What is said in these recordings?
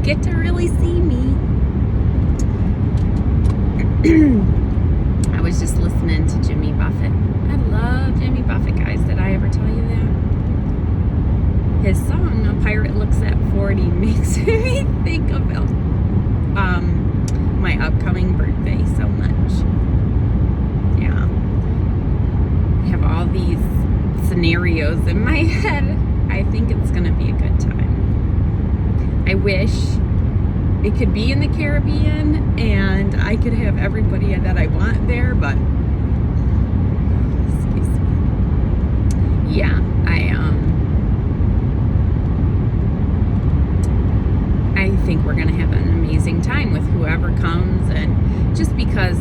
get to really see me. I was just listening to Jimmy Buffett. I love Jimmy Buffett, guys. Did I ever tell you that? His song, A Pirate Looks at 40, makes me think about my upcoming birthday so much. Yeah. I have all these scenarios in my head. I think it's going to be a good time. I wish it could be in the Caribbean and I could have everybody that I want there, but excuse me. Yeah, I think we're gonna have an amazing time with whoever comes, and just because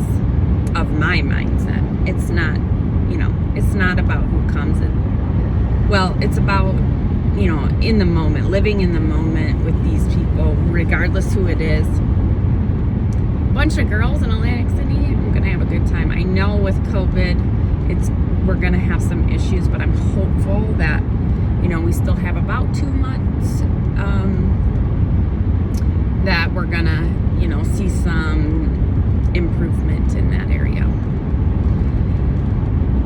of my mindset, it's not, it's not about who comes in. Well, it's about, in the moment, living in the moment with these people, regardless who it is. A bunch of girls in Atlantic City, I'm gonna have a good time. I know with COVID, we're gonna have some issues, but I'm hopeful that, we still have about 2 months, that we're gonna, see some improvement in that area.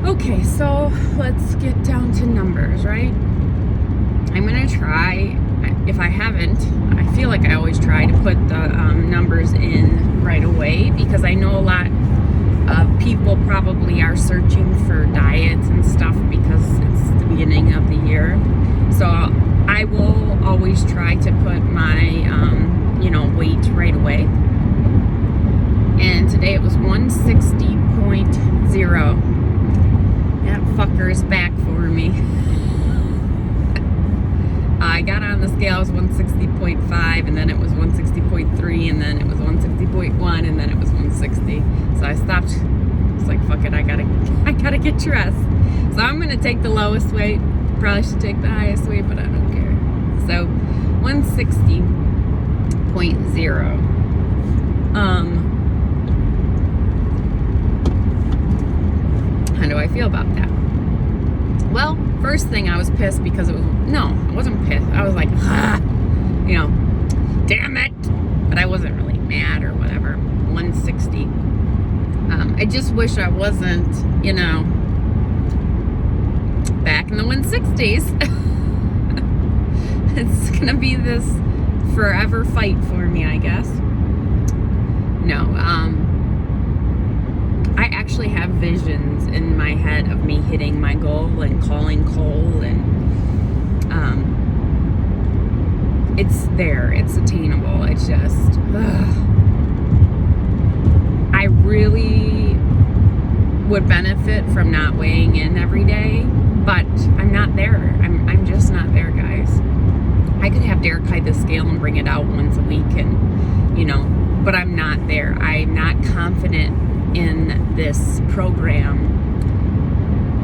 Okay, so let's get down to numbers, right? I'm gonna try, if I haven't, I feel like I always try to put the numbers in right away, because I know a lot of people probably are searching for diets and stuff because it's the beginning of the year. So I will always try to put my, weight right away. And today it was 160.0. That fucker's back for me. I got on the scale, it was 160.5, and then it was 160.3, and then it was 160.1, and then it was 160. So I stopped. It's like, fuck it, I gotta get dressed. So I'm gonna take the lowest weight. Probably should take the highest weight, but I don't care. So 160.0. How do I feel about that? Well, first thing, I was pissed because I wasn't pissed. I was like, damn it. But I wasn't really mad or whatever. 160. I just wish I wasn't, back in the 160s. It's gonna be this forever fight for me, I guess. No, I actually have visions in my head of me hitting my goal and calling Cole, and it's there, it's attainable. It's just, I really would benefit from not weighing in every day, but I'm not there. I'm just not there, guys. I could have Derek hide the scale and bring it out once a week, and but I'm not there. I'm not confident in this program,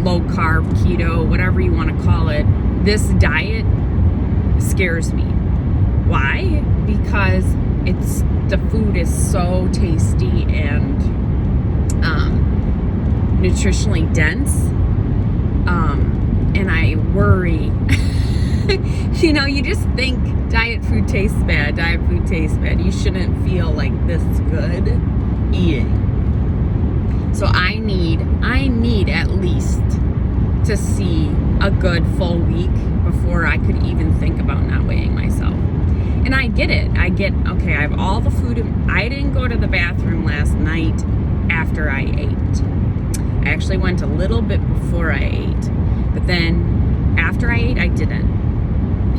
low carb, keto, whatever you want to call it. This diet scares me. Why? Because the food is so tasty and nutritionally dense, and I worry. You just think diet food tastes bad. You shouldn't feel like this good eating. So I need at least to see a good full week before I could even think about not weighing myself. And I get it. Okay, I have all the food. I didn't go to the bathroom last night after I ate. I actually went a little bit before I ate. But then after I ate, I didn't.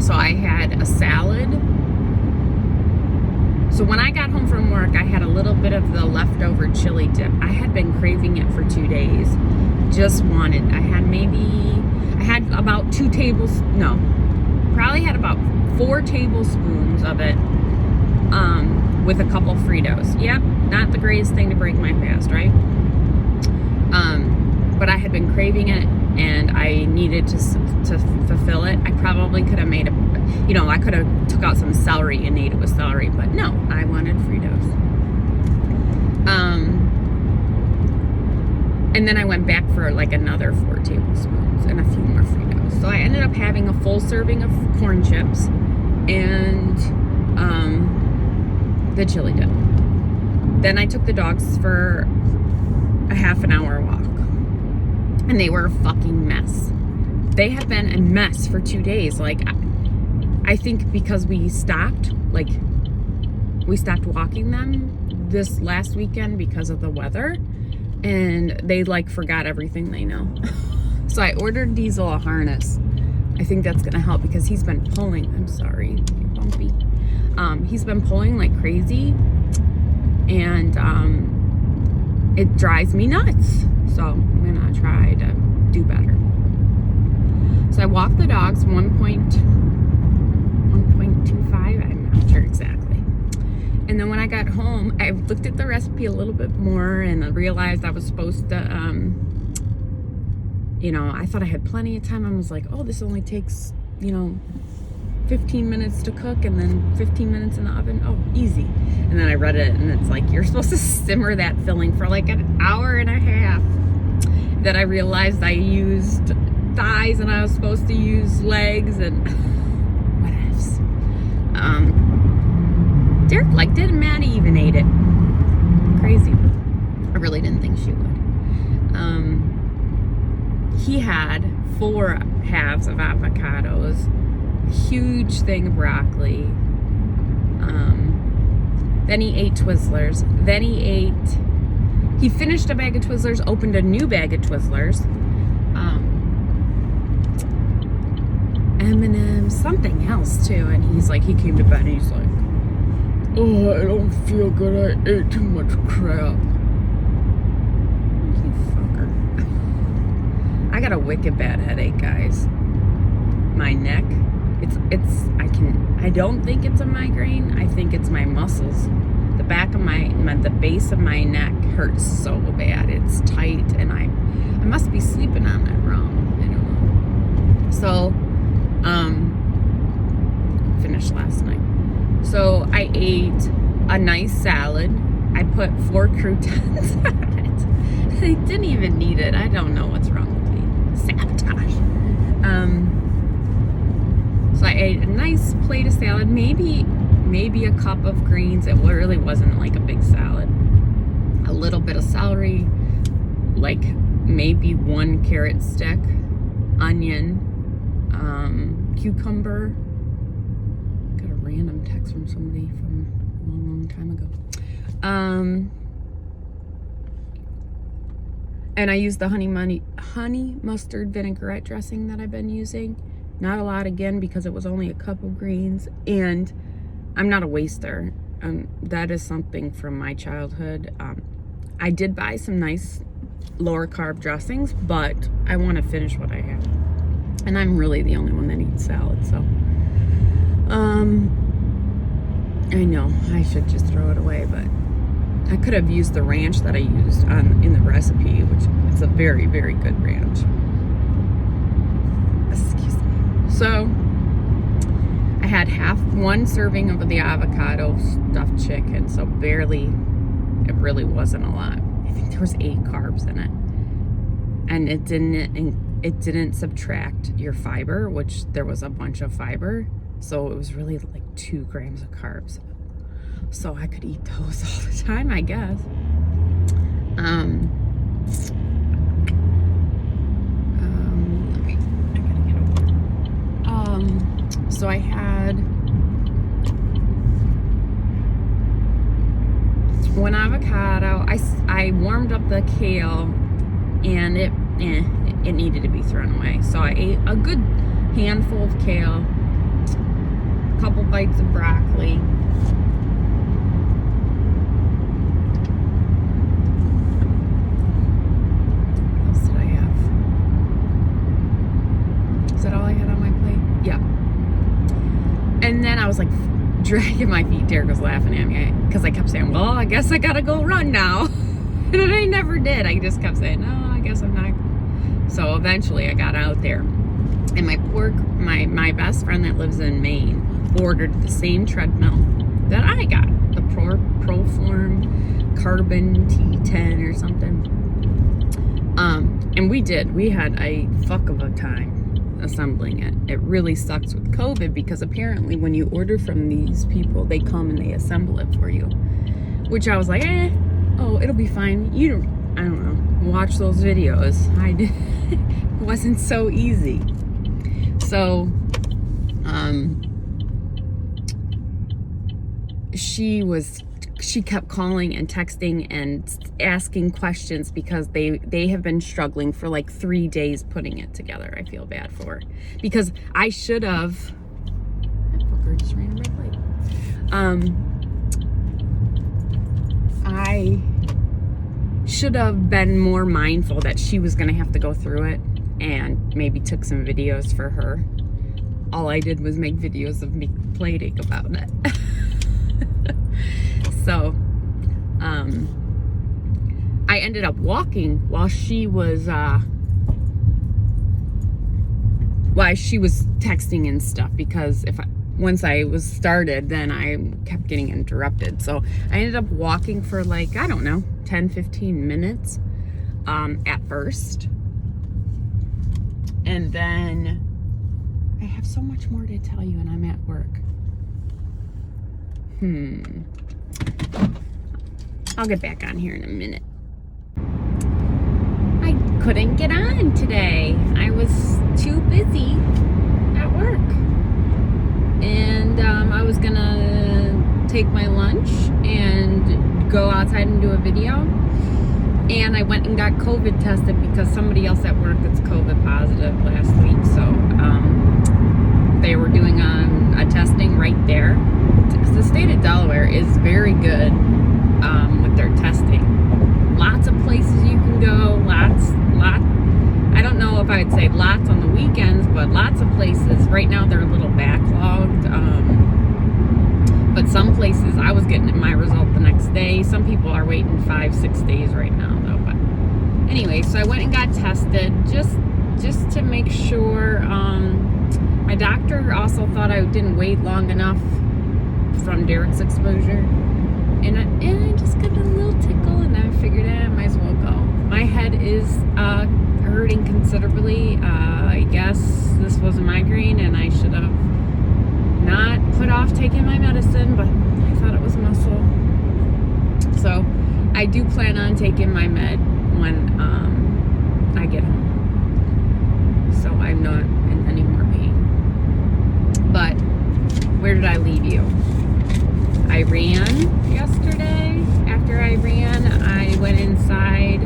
So I had a salad. So when I got home from work, I had a little bit of the leftover chili dip. I had been craving it for 2 days. I had about 4 tablespoons of it, with a couple Fritos. Yep, not the greatest thing to break my fast, right? But I had been craving it, and I needed to fulfill it. I probably could have made I could have took out some celery and ate it with celery, but no, I wanted Fritos. And then I went back for like another 4 tablespoons and a few more Fritos. So I ended up having a full serving of corn chips and the chili dip. Then I took the dogs for a half an hour walk. And they were a fucking mess. They have been a mess for 2 days. Like, I think because we stopped walking them this last weekend because of the weather. And they, like, forgot everything they know. So I ordered Diesel a harness. I think that's going to help because he's been pulling. I'm sorry, you're bumpy. He's been pulling like crazy. And it drives me nuts. So I'm going to try to do better. So I walked the dogs 1.25. I'm not sure exactly. And then when I got home, I looked at the recipe a little bit more and I realized I was supposed to, I thought I had plenty of time. I was like, oh, this only takes, 15 minutes to cook and then 15 minutes in the oven. Oh, easy. And then I read it and it's like, you're supposed to simmer that filling for like an hour and a half. Then I realized I used thighs and I was supposed to use legs and what else? Derek liked it and Maddie even ate it. Crazy. I really didn't think she would. He had 4 halves of avocados, a huge thing of broccoli. Then he ate Twizzlers. Then he finished a bag of Twizzlers, opened a new bag of Twizzlers. M&M's, something else too. And he came to bed and he's like, oh, I don't feel good. I ate too much crap. You fucker. I got a wicked bad headache, guys. My neck, I don't think it's a migraine. I think it's my muscles. The back of the base of my neck hurts so bad. It's tight and I must be sleeping on it wrong. I don't know. So, finished last night. So I ate a nice salad. I put 4 croutons on it. I didn't even need it. I don't know what's wrong with me. Sabotage. So I ate a nice plate of salad, maybe a cup of greens. It really wasn't like a big salad. A little bit of celery, like maybe 1 carrot stick, onion, cucumber. Got a random text from somebody from a long time ago. And I used the honey mustard vinaigrette dressing that I've been using. Not a lot again because it was only a cup of greens. And I'm not a waster. That is something from my childhood. I did buy some nice lower carb dressings, but I want to finish what I have. And I'm really the only one that eats salad, so. I know, I should just throw it away, but I could have used the ranch that I used in the recipe, which it's a very, very good ranch. Excuse me. So, I had 1 serving of the avocado stuffed chicken, so barely, it really wasn't a lot. I think there was 8 carbs in it. And it didn't subtract your fiber, which there was a bunch of fiber. So it was really like 2 grams of carbs. So I could eat those all the time, I guess. So I had 1 avocado. I warmed up the kale and it needed to be thrown away. So I ate a good handful of kale, a couple bites of broccoli, what else did I have? Is that all I had on my plate? Yeah. And then I was like dragging my feet. Derek was laughing at me because I kept saying, well, I guess I gotta go run now. And then I never did. I just kept saying, no, I guess I'm not. So eventually I got out there. And my best friend that lives in Maine ordered the same treadmill that I got. The Proform Carbon T10 or something. And we had a fuck of a time. assembling it. It really sucks with COVID because apparently when you order from these people, they come and they assemble it for you. Which I was like, oh, it'll be fine. I don't know, watch those videos. It wasn't so easy. So, she kept calling and texting and asking questions because they have been struggling for like 3 days putting it together. I feel bad for her because I should have. That fucker just ran a red light. I should have been more mindful that she was going to have to go through it and maybe took some videos for her. All I did was make videos of me complaining about it. So, I ended up walking while she was texting and stuff because once I was started, then I kept getting interrupted. So I ended up walking for like, I don't know, 10, 15 minutes at first. And then I have so much more to tell you and I'm at work. I'll get back on here in a minute. I couldn't get on today. I was too busy at work. And I was gonna take my lunch and go outside and do a video. And I went and got COVID tested because somebody else at work that's COVID positive last week. So they were doing a testing right there. The state of Delaware is very good with their testing. Lots of places you can go, lots. I don't know if I would say lots on the weekends, but lots of places. Right now they're a little backlogged. But some places I was getting my result the next day. Some people are waiting 5-6 days right now though. But anyway, so I went and got tested just to make sure. My doctor also thought I didn't wait long enough from Derek's exposure, and I just got a little tickle, and I figured I might as well go. My head is hurting considerably. I guess this was a migraine, and I should have not put off taking my medicine, but I thought it was muscle. So I do plan on taking my med when I get home, so I'm not in any more pain. But where did I leave you? I ran yesterday. After I ran, I went inside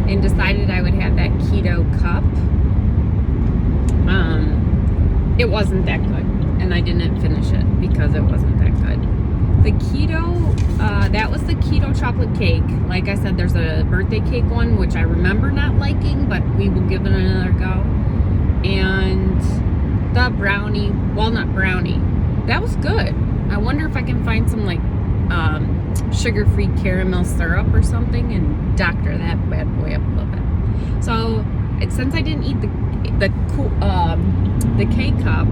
and decided I would have that keto cup. It wasn't that good, and I didn't finish it because it wasn't that good. The keto, that was the keto chocolate cake. Like I said, there's a birthday cake one, which I remember not liking, but we will give it another go. And the brownie, walnut brownie, that was good. I wonder if I can find some like sugar-free caramel syrup or something and doctor that bad boy up a little bit. So since I didn't eat the K-cup,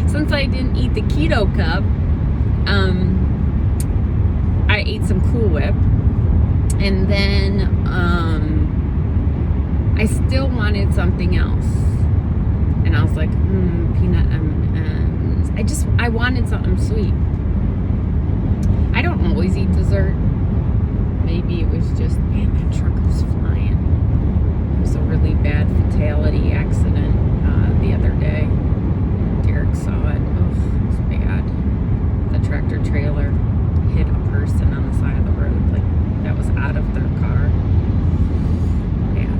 since I didn't eat the keto cup, I ate some Cool Whip, and then I still wanted something else, and I was like, peanut M&Ms. I wanted something sweet. I don't always eat dessert. Maybe it was just, man, that truck was flying. It was a really bad fatality accident the other day. Derek saw it. Oh, it was bad. The tractor trailer hit a person on the side of the road, like that was out of their car. Bad.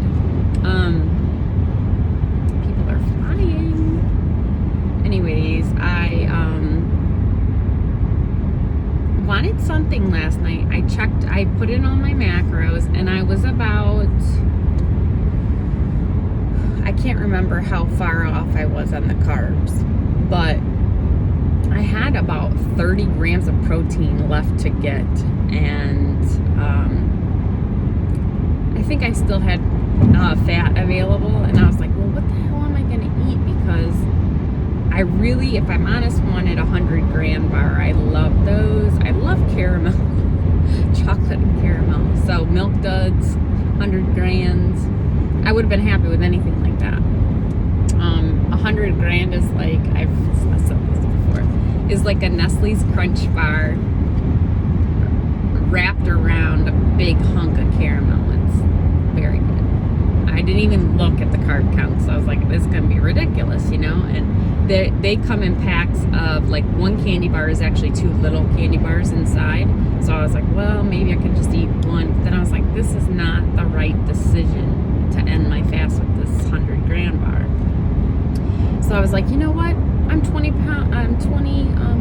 People are flying. Anyways, I wanted something last night. I put in all my macros, and I was about, I can't remember how far off I was on the carbs, but I had about 30 grams of protein left to get, and I think I still had fat available, and I was like, well, what the hell am I going to eat? Because I really, if I'm honest, wanted a 100-gram bar. I love those. I love caramel, chocolate and caramel. So Milk Duds, 100 grams. I would have been happy with anything like that. 100 grand is like, I've said this before, is like a Nestle's Crunch bar wrapped around a big hunk of caramel. It's very good. I didn't even look at the carb count, so I was like, this is gonna be ridiculous, you know? And they come in packs of, like, one candy bar is actually 2 little candy bars inside. So I was like, well, maybe I can just eat one. But then I was like, this is not the right decision to end my fast with this 100 gram bar. So I was like, you know what? I'm 20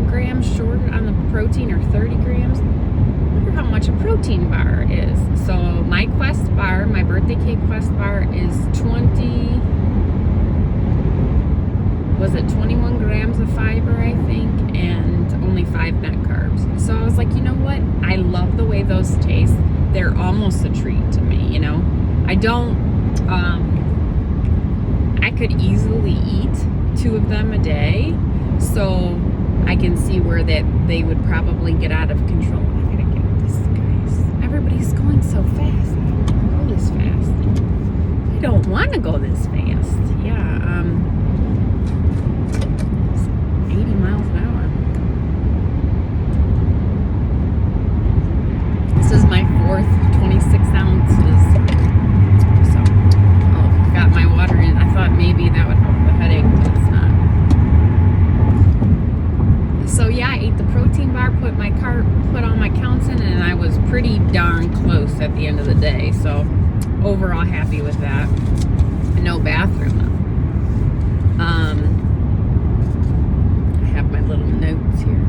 grams short on the protein, or 30 grams. I wonder how much a protein bar is. So my Quest bar, my birthday cake Quest bar is 21 grams of fiber, I think, and only 5 net carbs. So I was like, you know what? I love the way those taste. They're almost a treat to me, you know? I could easily eat 2 of them a day, so I can see where they would probably get out of control. I gotta get this, guys. Everybody's going so fast. I don't want to go this fast. I don't want to go this fast. Yeah, 80 miles an hour. This is my 4th 26 ounces. So, got my water in. I thought maybe that would help the headache, but it's not. So yeah, I ate the protein bar, put all my counts in, and I was pretty darn close at the end of the day. So overall happy with that. No bathroom though. I have my little notes here.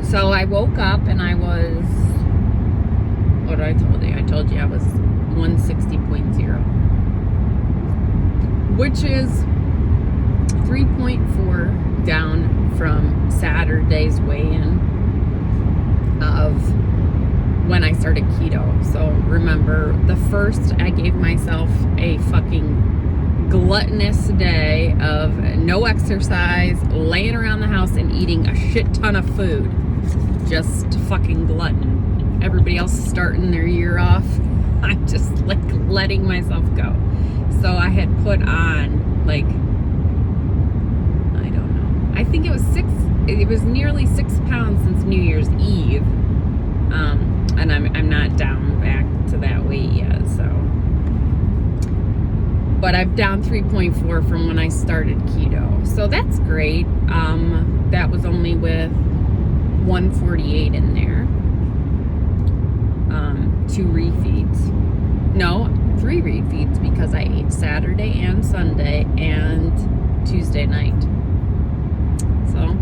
So I woke up and I was, what did I tell you? I told you I was 160.0, which is 3.4 down from Saturday's weigh-in of when I started keto. So remember, the first, I gave myself a fucking gluttonous day of no exercise, laying around the house and eating a shit ton of food. Just fucking glutton. Everybody else is starting their year off. I'm just like letting myself go. So I had put on, like, I don't know, I think it was nearly 6 pounds since New Year's Eve. And I'm not down back to that weight yet, so. But I'm down 3.4 from when I started keto. So that's great. That was only with 148 in there. 2 refeeds. No, 3 refeeds, because I ate Saturday and Sunday and Tuesday night. So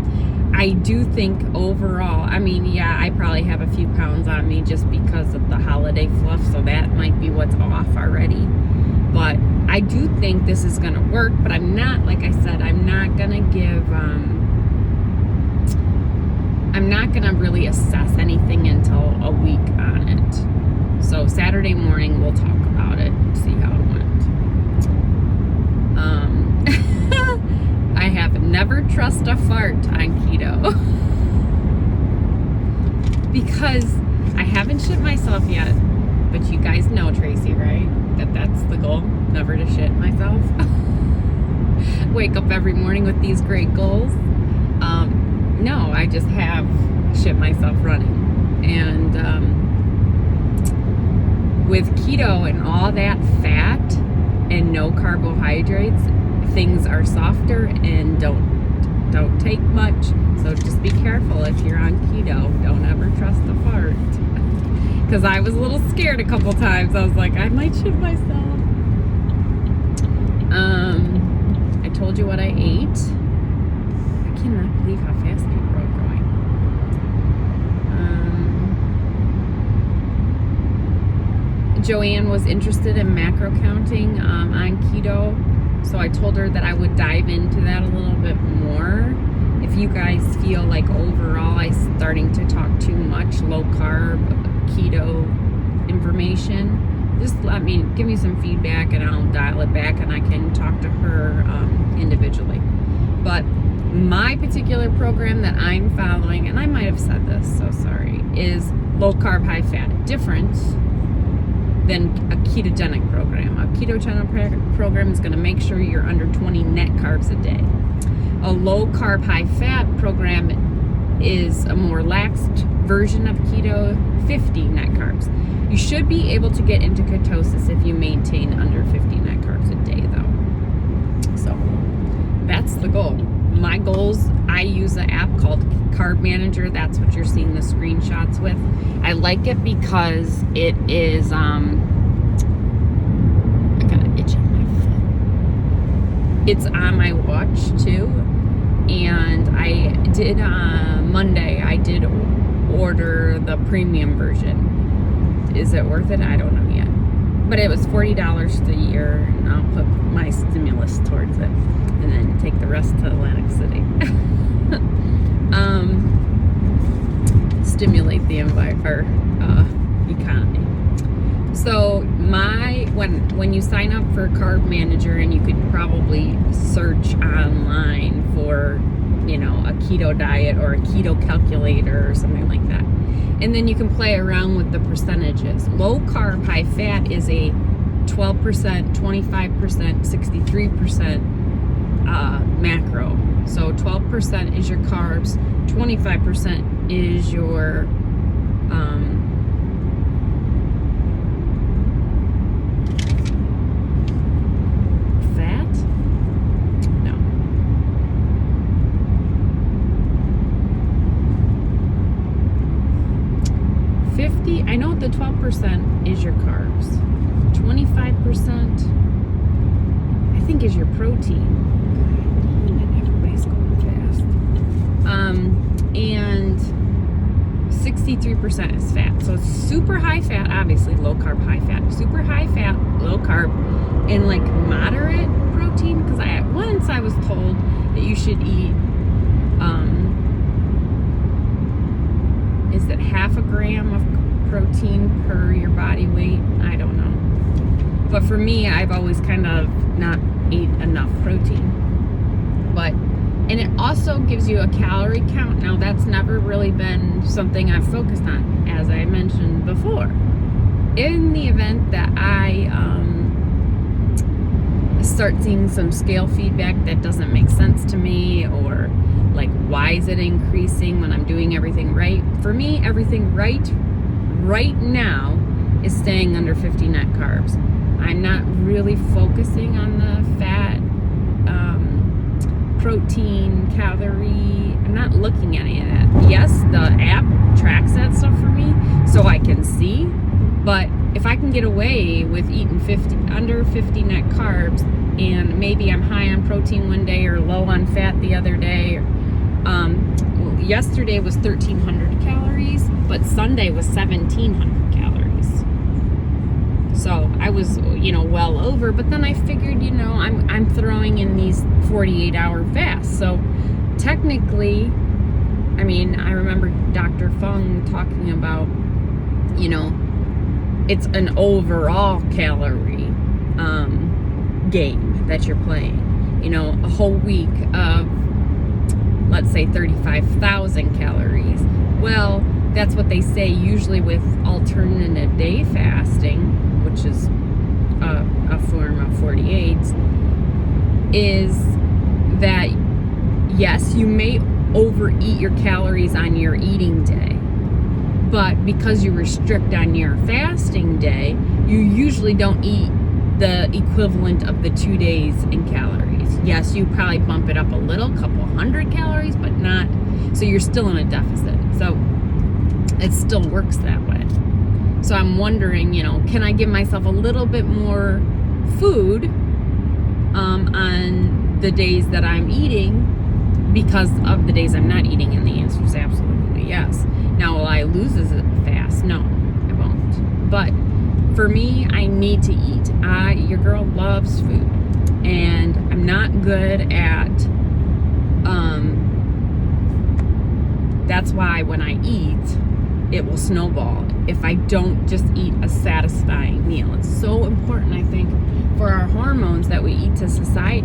I do think overall, I mean, yeah, I probably have a few pounds on me just because of the holiday fluff, so that might be what's off already. But I do think this is gonna work, but I'm not, like I said, I'm not gonna really assess anything until a week on it. So Saturday morning we'll talk about it, see how it went. I have never trust a fart on keto because I haven't shit myself yet, but you guys know, Tracy, right? That's the goal, never to shit myself. Wake up every morning with these great goals. No, I just have shit myself running. And with keto and all that fat and no carbohydrates, things are softer and don't take much. So just be careful if you're on keto. Don't ever trust a fart. Because I was a little scared a couple times. I was like, I might shit myself. I told you what I ate. I cannot believe how fast people are going. Joanne was interested in macro counting on keto, so I told her that I would dive into that a little bit more. If you guys feel like overall I'm starting to talk too much low carb keto information, just give me some feedback and I'll dial it back and I can talk to her individually. But my particular program that I'm following, and I might have said this, so sorry, is low carb, high fat. Difference than a ketogenic program. A ketogenic program is going to make sure you're under 20 net carbs a day. A low carb, high fat program is a more laxed version of keto, 50 net carbs. You should be able to get into ketosis if you maintain under 50 net carbs a day, though. So that's the goal. My goals, I use an app called Carb Manager. That's what you're seeing the screenshots with. I like it because it is, I got an itch on my foot. It's on my watch too. And I did, Monday, I did order the premium version. Is it worth it? I don't know yet. But it was $40 a year, and I'll put my stimulus towards it, and then take the rest to Atlantic City. Stimulate the economy. So when you sign up for Carb Manager, and you could probably search online for, a keto diet or a keto calculator or something like that. And then you can play around with the percentages. Low carb, high fat is a 12%, 25%, 63% macro. So 12% is your carbs, 25% is your fat? No. 50, I know the 12% is your carbs. 25%, I think, is your protein. Everybody's going fast. And 63% is fat. So it's super high fat, obviously low carb, high fat. Super high fat, low carb, and like moderate protein. Because once I was told that you should eat, is it half a gram of protein per your body weight? I don't know. But for me, I've always kind of not ate enough protein. And it also gives you a calorie count. Now, that's never really been something I've focused on, as I mentioned before. In the event that I start seeing some scale feedback that doesn't make sense to me, or like, why is it increasing when I'm doing everything right? For me, everything right now is staying under 50 net carbs. I'm not really focusing on the fat, protein, calorie. I'm not looking at any of that. Yes, the app tracks that stuff for me so I can see, but if I can get away with eating under 50 net carbs, and maybe I'm high on protein one day or low on fat the other day, yesterday was 1,300 calories, but Sunday was 1,700 calories. So I was, well over, but then I figured, I'm throwing in these 48-hour fasts. So technically, I remember Dr. Fung talking about, it's an overall calorie game that you're playing. A whole week of, let's say, 35,000 calories. Well, that's what they say usually with alternative day fasting, which is a form of 48s, is that, yes, you may overeat your calories on your eating day, but because you restrict on your fasting day, you usually don't eat the equivalent of the 2 days in calories. Yes, you probably bump it up a little, couple hundred calories, but not, so you're still in a deficit. So it still works that way. So I'm wondering, can I give myself a little bit more food on the days that I'm eating because of the days I'm not eating? And the answer is absolutely yes. Now, will I lose as fast? No, I won't. But for me, I need to eat. Your girl loves food, and I'm not good at, that's why when I eat, it will snowball if I don't just eat a satisfying meal. It's so important, I think, for our hormones that we eat to society,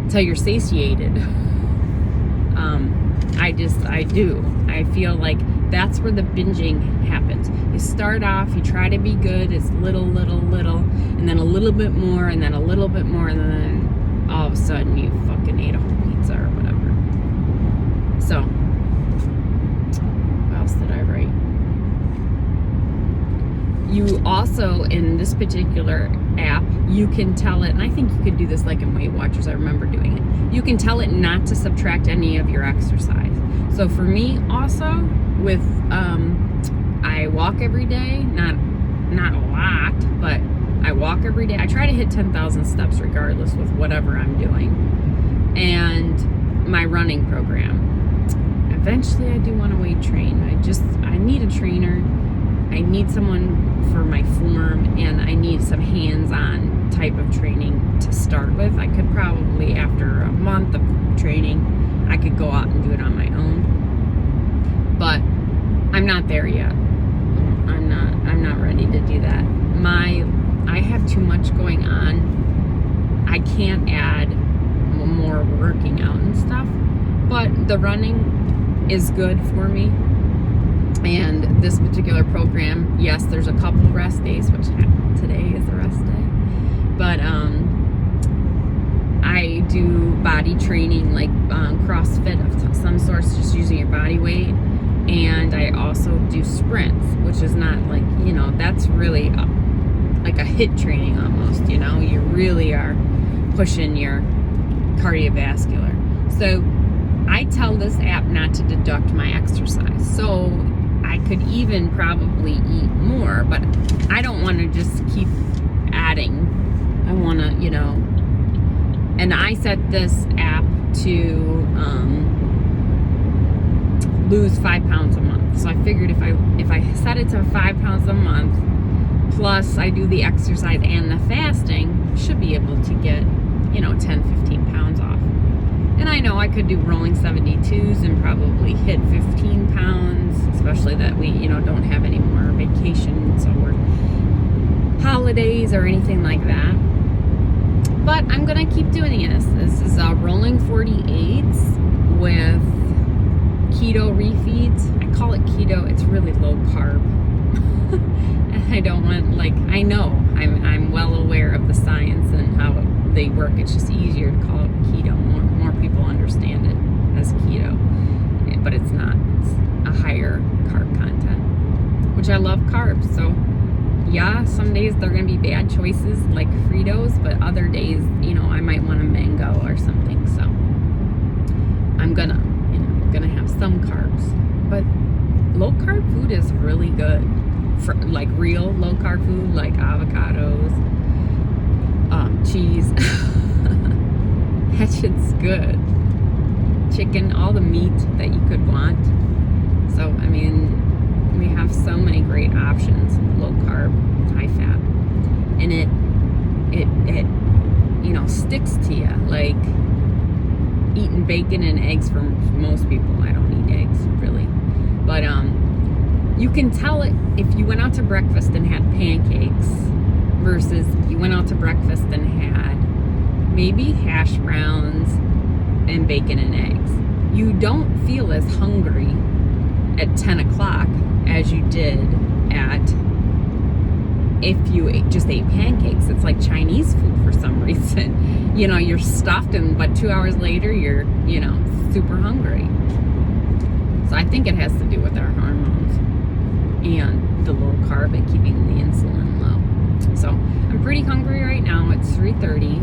till you're satiated. I do. I feel like that's where the binging happens. You start off, you try to be good, it's little, and then a little bit more, and then a little bit more, and then all of a sudden you fucking ate a whole pizza or whatever. So, what else did I write? You also, in this particular app, you can tell it, and I think you could do this like in Weight Watchers, I remember doing it. You can tell it not to subtract any of your exercise. So for me also, with, I walk every day, not a lot, but I walk every day. I try to hit 10,000 steps regardless with whatever I'm doing. And my running program. Eventually I do want to weight train. I need a trainer. I need someone for my form, and I need some hands-on type of training to start with. I could probably, after a month of training, I could go out and do it on my own. But I'm not there yet. I'm not ready to do that. I have too much going on. I can't add more working out and stuff. But the running is good for me. And this particular program, yes, there's a couple rest days, which today is a rest day. But I do body training, like CrossFit of some sorts, just using your body weight. And I also do sprints, which is not like, that's really like a HIIT training almost, You really are pushing your cardiovascular. So I tell this app not to deduct my exercise. So I could even probably eat more, but I don't want to just keep adding. I want to, and I set this app to lose 5 pounds a month. So I figured if I set it to 5 pounds a month, plus I do the exercise and the fasting, I should be able to get, 10, 15 pounds off. And I know I could do rolling 72s and probably hit 15 pounds, especially that we, don't have any more vacations or holidays or anything like that. But I'm going to keep doing this. This is rolling 48s with keto refeeds. I call it keto. It's really low carb. And I don't want, I know, I'm well aware of the science and how they work. It's just easier to call it keto. More people understand it as keto, but it's not. It's a higher carb content, which I love carbs. So yeah, some days they're going to be bad choices like Fritos, but other days, I might want a mango or something. So I'm gonna have some carbs, but low carb food is really good. For like real low carb food, like avocados, cheese. That shit's good. Chicken, all the meat that you could want. So, we have so many great options, low carb, high fat. And it sticks to you, like eating bacon and eggs for most people. I don't eat eggs, really. But, you can tell it if you went out to breakfast and had pancakes versus you went out to breakfast and had maybe hash browns and bacon and eggs. You don't feel as hungry at 10 o'clock as you did at if you just ate pancakes. It's like Chinese food for some reason. You're stuffed, but 2 hours later you're, super hungry. So I think it has to do with our hormones and the low carb and keeping the insulin low. So I'm pretty hungry right now. It's 3:30.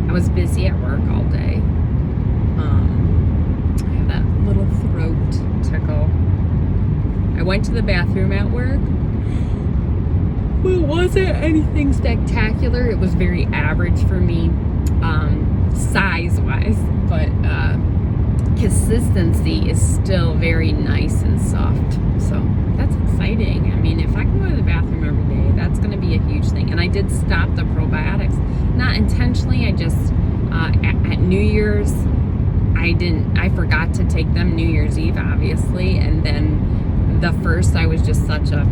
I was busy at work all day. I have that little throat tickle. I went to the bathroom at work. Well, it wasn't anything spectacular. It was very average for me, size-wise, but consistency is still very nice and soft. So that's exciting. If I can go to the bathroom every day, that's going to be a huge thing. And I did stop the probiotics, not intentionally. I just at New Year's, I forgot to take them New Year's Eve, obviously, and then the first I was just such a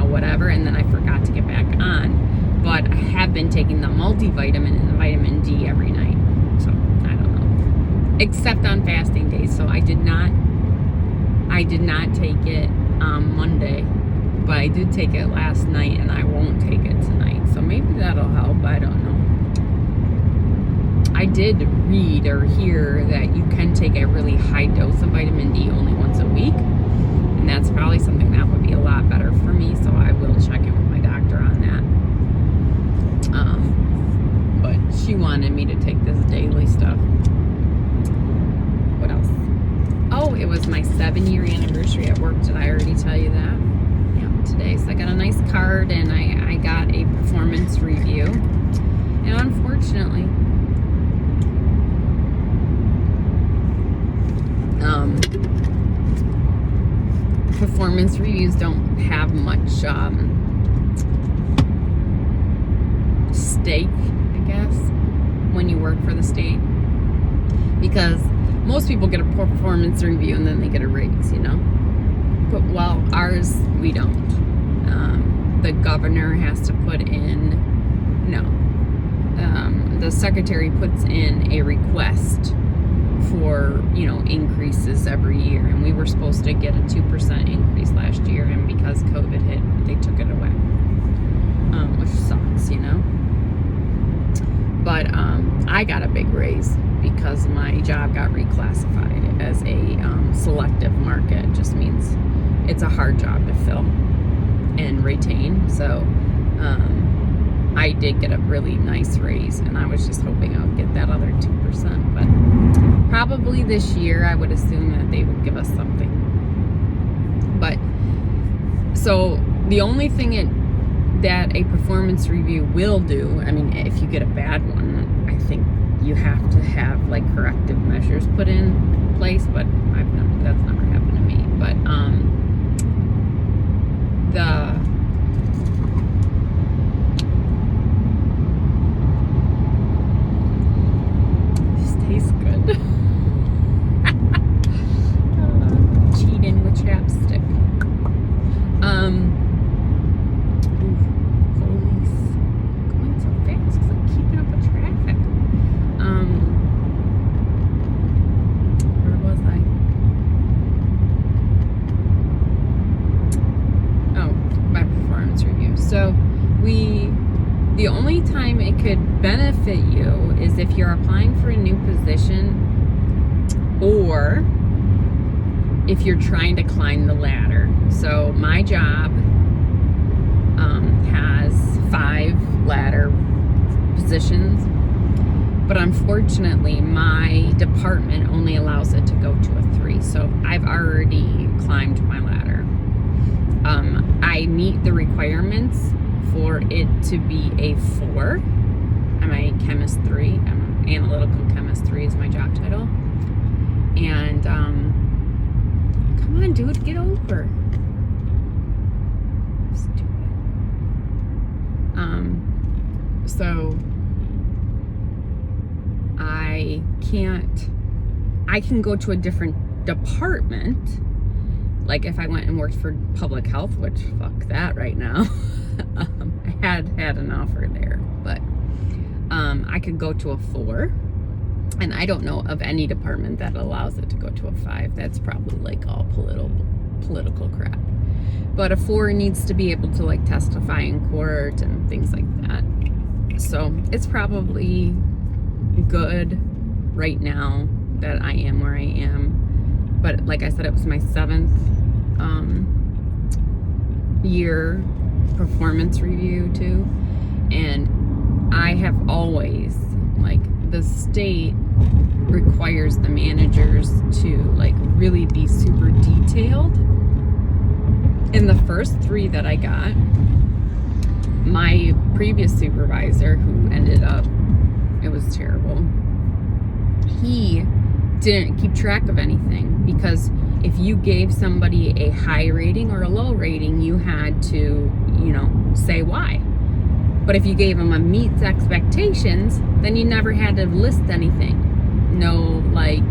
whatever, and then I forgot to get back on. But I have been taking the multivitamin and the vitamin D every night. So I don't know, except on fasting days. So I did not I did not take it on Monday, but I did take it last night, and I won't take it tonight. So maybe that'll help. I don't know. I did read or hear that you can take a really high dose of vitamin D only once a week, and that's probably something that would be a lot better for me, so I will check in with my doctor on that. But she wanted me to take this daily stuff. What else? Oh, it was my 7-year anniversary at work. Did I already tell you that? Yeah, today. So I got a nice card, and I got a performance review. And unfortunately, performance reviews don't have much stake, I guess, when you work for the state, because most people get a performance review and then they get a raise, you know. But well, ours, we don't. The governor has to put in, the secretary puts in a request for, increases every year, and we were supposed to get a 2% increase last year, and because COVID hit, they took it away, which sucks, but I got a big raise because my job got reclassified as a selective market. It just means it's a hard job to fill and retain. So I did get a really nice raise, and I was just hoping I would get that other 2%, but probably this year I would assume that they would give us something. But so the only thing that a performance review will do, I mean, if you get a bad one, I think you have to have like corrective measures put in place, but that's never happened to me. But this tastes good. Cheating with chapstick. Police going so fast because I'm keeping up with traffic. Where was I? Oh, my performance review. So the only time it could benefit you is if you're applying for a new position, or if you're trying to climb the ladder. So my job has 5 ladder positions, but unfortunately my department only allows it to go to a 3. So I've already climbed my ladder. I meet the requirements for it to be a 4. I'm a chemist 3. I'm an analytical chemist 3 is my job title. And come on, dude, get over. Stupid. So I can go to a different department. Like if I went and worked for public health, which fuck that right now. I had an offer there, but I could go to a 4. And I don't know of any department that allows it to go to a 5. That's probably like all political crap. But a 4 needs to be able to like testify in court and things like that. So it's probably good right now that I am where I am. But like I said, it was my 7th year performance review too. And I have always, like, the state requires the managers to like really be super detailed. In the first 3 that I got, my previous supervisor, who ended up, it was terrible, he didn't keep track of anything, because if you gave somebody a high rating or a low rating, you had to, say why. But if you gave them a meets expectations, then you never had to list anything. No, like,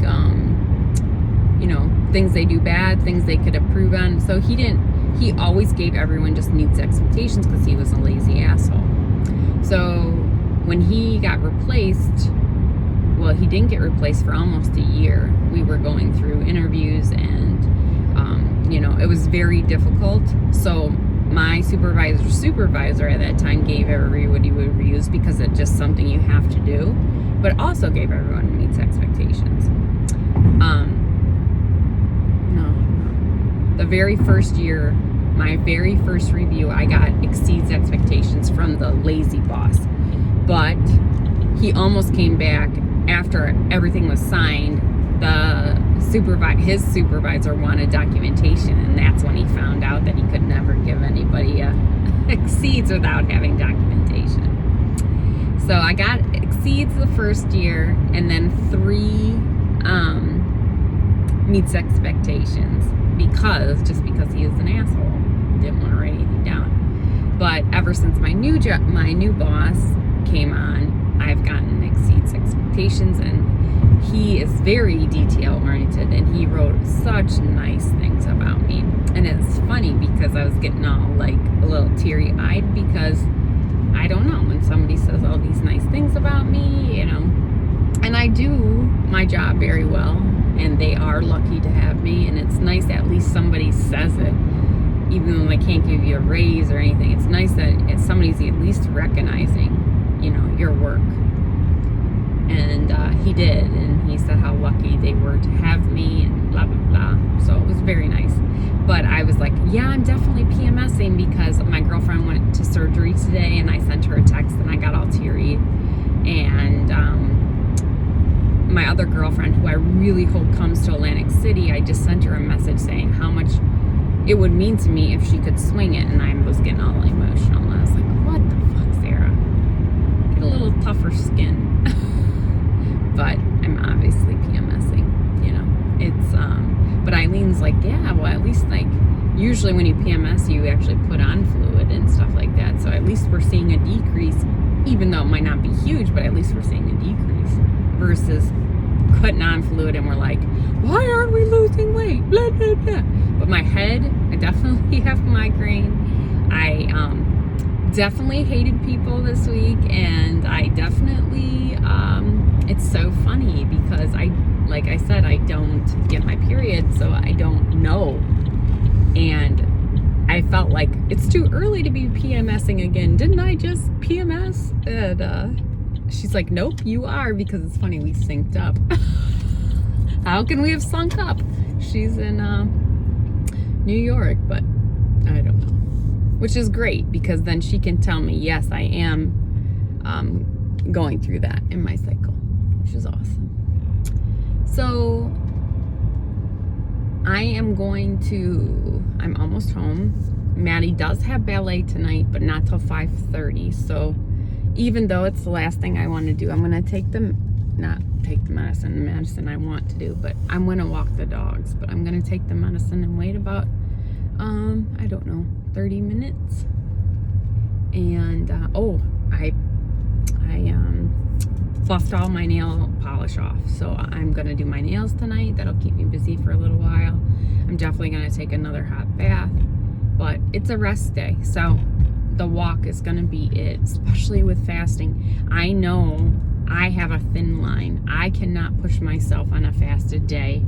things they do bad, things they could improve on. So he always gave everyone just meets expectations because he was a lazy asshole. So when he got replaced, well, he didn't get replaced for almost a year. We were going through interviews and you know, it was very difficult. So my supervisor at that time gave everybody reviews because it's just something you have to do, but also gave everyone meets expectations. The very first year, my very first review, I got exceeds expectations from the lazy boss, but he almost came back after everything was signed. His supervisor wanted documentation, and that's when he found out that he could never give anybody exceeds without having documentation. So I got exceeds the first year, and then 3 meets expectations because he was an asshole, didn't want to write anything down. But ever since my new boss came on, I've gotten exceeds expectations, and he is very detail oriented, and he wrote such nice things about me. And it's funny because I was getting all like a little teary eyed because I don't know, when somebody says all these nice things about me, you know, and I do my job very well, and they are lucky to have me, and it's nice at least somebody says it, even though they can't give you a raise or anything. It's nice that somebody's at least recognizing, you know, your work. And he did, and he said how lucky they were to have me, and blah blah blah. So it was very nice. But I was like, yeah, I'm definitely PMSing because my girlfriend went to surgery today, and I sent her a text, and I got all teary. And my other girlfriend, who I really hope comes to Atlantic City, I just sent her a message saying how much it would mean to me if she could swing it, and I was getting all emotional. And I was like, what the fuck, Sarah? Get a little tougher skin. But I'm obviously PMSing, you know. It's but Eileen's like, yeah, well, at least like usually when you PMS, you actually put on fluid and stuff like that. So at least we're seeing a decrease, even though it might not be huge, but at least we're seeing a decrease versus putting on fluid and we're like, why aren't we losing weight? Blah, blah, blah. But my head, I definitely have migraine. I definitely hated people this week, and I definitely it's so funny because like I said, I don't get my period, so I don't know. And I felt like it's too early to be PMSing again. Didn't I just PMS? And she's like, nope, you are, because it's funny, we synced up. How can we have sunk up? She's in New York, but I don't know. Which is great, because then she can tell me, yes, I am going through that in my cycle, which is awesome. So I'm almost home. Maddie does have ballet tonight, but not till 5:30. So even though it's the last thing I want to do, I'm going to not take the medicine I want to do, but I'm going to walk the dogs. But I'm going to take the medicine and wait about, I don't know, 30 minutes. And, I fluffed all my nail polish off. So I'm going to do my nails tonight. That'll keep me busy for a little while. I'm definitely going to take another hot bath, but it's a rest day. So the walk is going to be it, especially with fasting. I know I have a thin line. I cannot push myself on a fasted day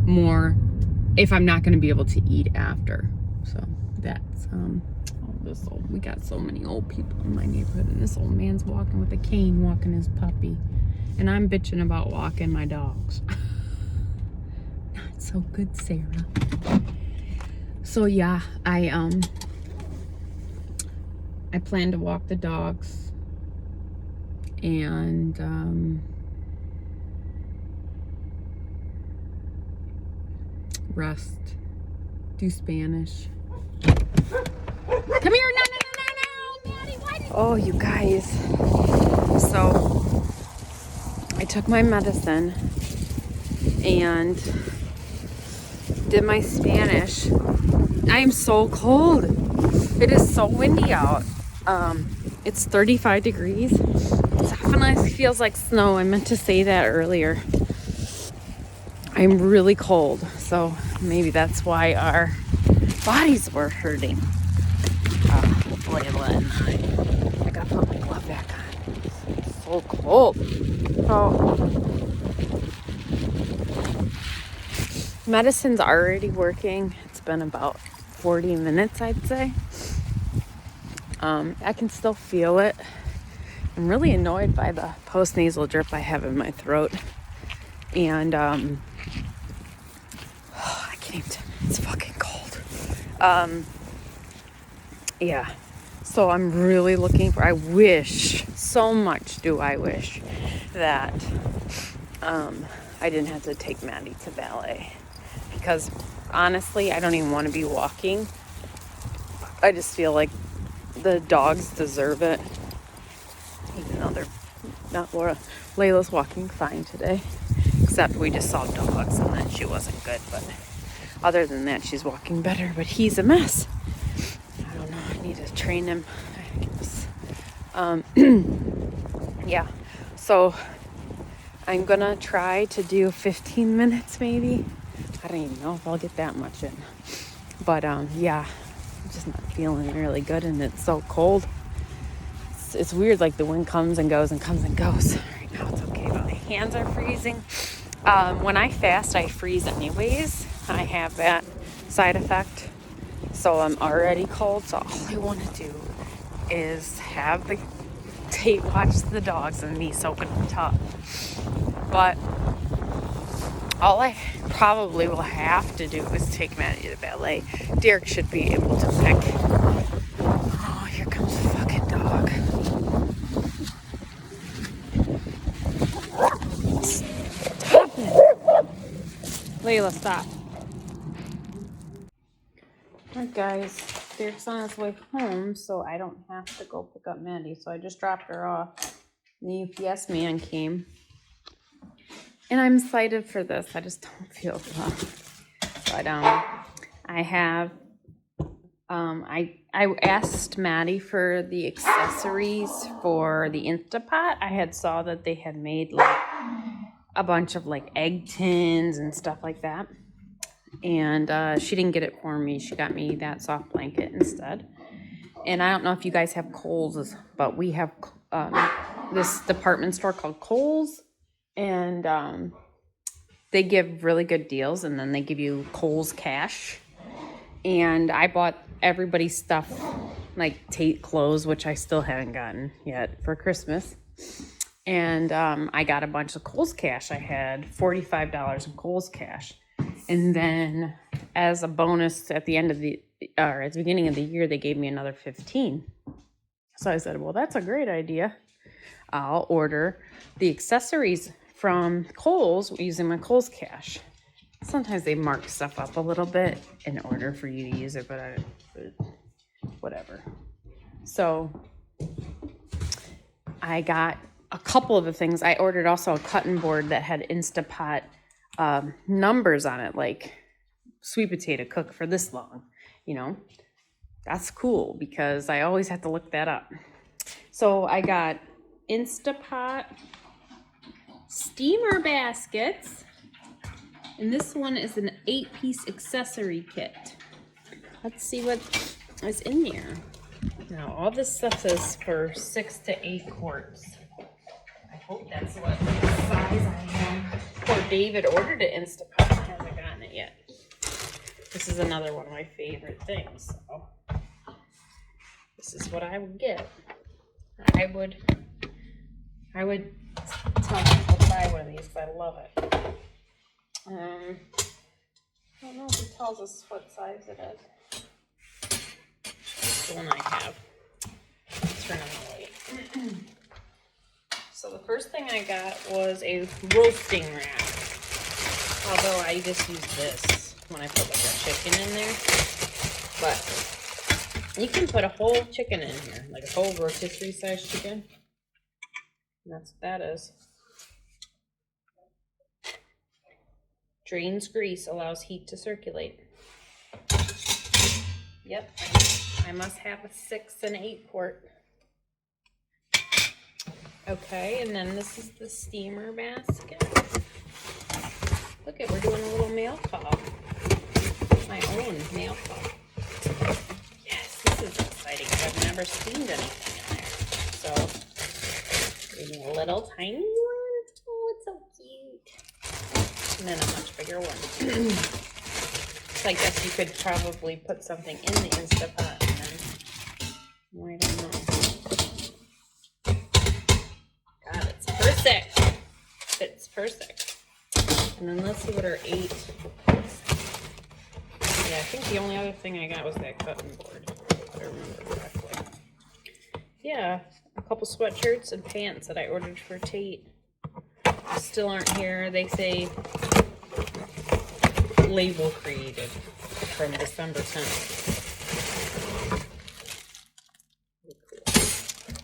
more if I'm not going to be able to eat after. So that's we got so many old people in my neighborhood, and this old man's walking with a cane, walking his puppy, and I'm bitching about walking my dogs. Not so good, Sarah. So yeah, I plan to walk the dogs and rest, do Spanish. Come here, no, Maddie, why did... Oh, you guys. So, I took my medicine and did my Spanish. I am so cold. It is so windy out. It's 35 degrees. It definitely feels like snow. I meant to say that earlier. I'm really cold, so maybe that's why our bodies were hurting. Layla and I gotta put my glove back on. It's so cold. So medicine's already working. It's been about 40 minutes, I'd say. I can still feel it. I'm really annoyed by the post-nasal drip I have in my throat. And I can't, it's fucking cold. Yeah. So I'm really looking for, I wish, so much do I wish that I didn't have to take Maddie to ballet. Because honestly, I don't even want to be walking. I just feel like the dogs deserve it. Even though they're not, Layla's walking fine today. Except we just saw dogs and then she wasn't good. But other than that, she's walking better. But he's a mess. I don't know. I need to train him, I guess. Yeah. So I'm going to try to do 15 minutes maybe. I don't even know if I'll get that much in. But yeah, I'm just not feeling really good and it's so cold. It's weird, like the wind comes and goes and comes and goes. Right now it's okay, but my hands are freezing. When I fast, I freeze anyways. I have that side effect. So I'm already cold. So all I want to do is have the watch the dogs and me soak in the tub. But all I probably will have to do is take Maddie to ballet. Derek should be able to pick. Oh, here comes a fucking dog. Stop it. Layla, stop. Alright guys, Derek's on his way home, so I don't have to go pick up Maddie. So I just dropped her off. The UPS man came. And I'm excited for this. I just don't feel well. But I have I asked Maddie for the accessories for the Instapot. I had saw that they had made like a bunch of like egg tins and stuff like that. And she didn't get it for me. She got me that soft blanket instead. And I don't know if you guys have Kohl's, but we have this department store called Kohl's. And they give really good deals, and then they give you Kohl's cash. And I bought everybody's stuff, like Tate clothes, which I still haven't gotten yet for Christmas. And I got a bunch of Kohl's cash. I had $45 in Kohl's cash. And then as a bonus at the end of at the beginning of the year, they gave me another 15. So I said, well, that's a great idea. I'll order the accessories from Kohl's using my Kohl's cash. Sometimes they mark stuff up a little bit in order for you to use it, but whatever. So I got a couple of the things. I ordered also a cutting board that had Instapot numbers on it, like sweet potato cook for this long, you know. That's cool because I always have to look that up. So I got Instapot steamer baskets, and this one is an 8-piece accessory kit. Let's see what is in there. Now all this stuff is for 6 to 8 quarts. I hope that's what size I have. Poor David ordered it Instapot, hasn't gotten it yet. This is another one of my favorite things. So this is what I would get. I would tell people to buy one of these because I love it. I don't know if it tells us what size it is. The one I have. Turn on the light. So the first thing I got was a roasting rack. Although I just use this when I put like a chicken in there. But you can put a whole chicken in here, like a whole rotisserie sized chicken. And that's what that is. Drains grease, allows heat to circulate. Yep, I must have a 6 and 8 quart. Okay, and then this is the steamer basket. Look at, we're doing a little mail call. My own mail call. Yes, this is exciting. I've never steamed anything in there. So, maybe a little tiny one. Oh, it's so cute. And then a much bigger one. I guess you could probably put something in the Instapot and then, I don't know. God, it's perfect. It's perfect. And then let's see what our 8. Yeah, I think the only other thing I got was that cutting board, if I remember correctly. Yeah, a couple sweatshirts and pants that I ordered for Tate. Still aren't here. They say label created from December 10th.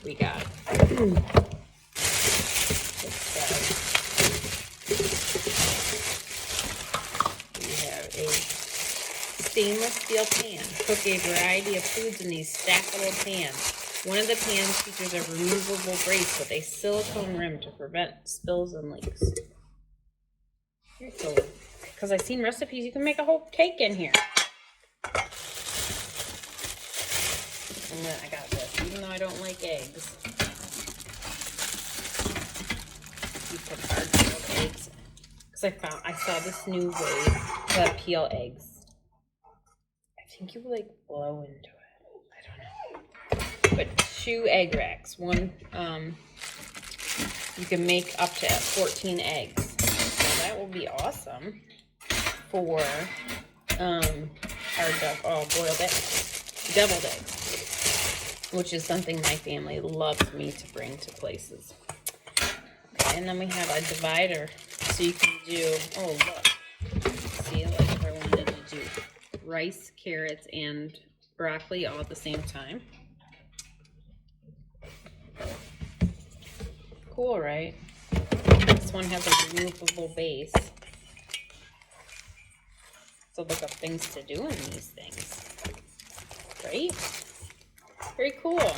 We got we have a stainless steel pan. Cook a variety of foods in these stackable pans. One of the pans features a removable base with a silicone rim to prevent spills and leaks. Very cool. Because I've seen recipes, you can make a whole cake in here. And then I got this, even though I don't like eggs. You put hard-boiled eggs. Because I saw this new way to peel eggs. I think you like blow into it. I don't know. But 2 egg racks. One, you can make up to 14 eggs. So that will be awesome for our boiled eggs, deviled eggs, which is something my family loves me to bring to places. Okay, and then we have a divider, so you can do, oh look, see, like if I wanted to do rice, carrots, and broccoli all at the same time. Cool, right? This one has a removable base. So look up things to do in these things. Right? Very cool.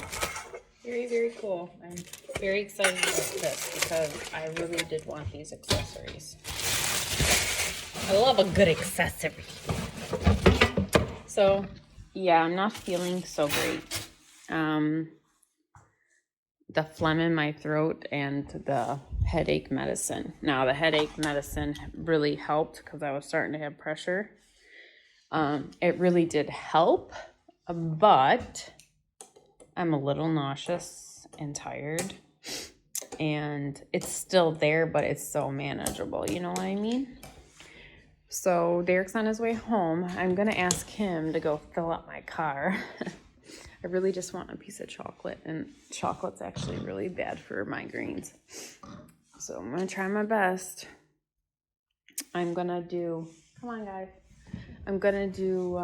Very, very cool. I'm very excited about this because I really did want these accessories. I love a good accessory. So, yeah, I'm not feeling so great. The phlegm in my throat and the headache medicine. Now, the headache medicine really helped because I was starting to have pressure. It really did help, but I'm a little nauseous and tired. And it's still there, but it's so manageable. You know what I mean? So Derek's on his way home. I'm going to ask him to go fill up my car. I really just want a piece of chocolate, and chocolate's actually really bad for migraines. So I'm going to try my best. I'm going to do, come on guys. I'm going to do,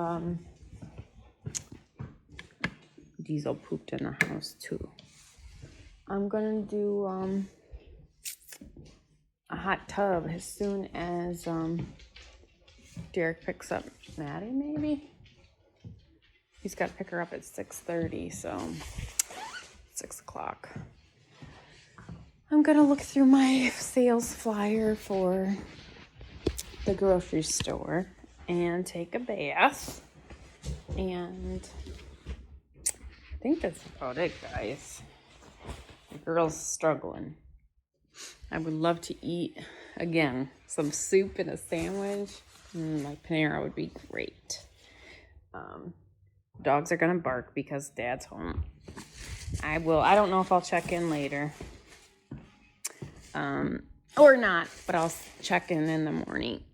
Diesel pooped in the house too. I'm going to do a hot tub as soon as Derek picks up Maddie, maybe. He's got to pick her up at 6:30, so 6 o'clock. I'm going to look through my sales flyer for the grocery store and take a bath. And I think that's about it, guys. The girl's struggling. I would love to eat, again, some soup and a sandwich. Like Panera would be great. Dogs are going to bark because Dad's home. I don't know if I'll check in later. Or not, but I'll check in the morning.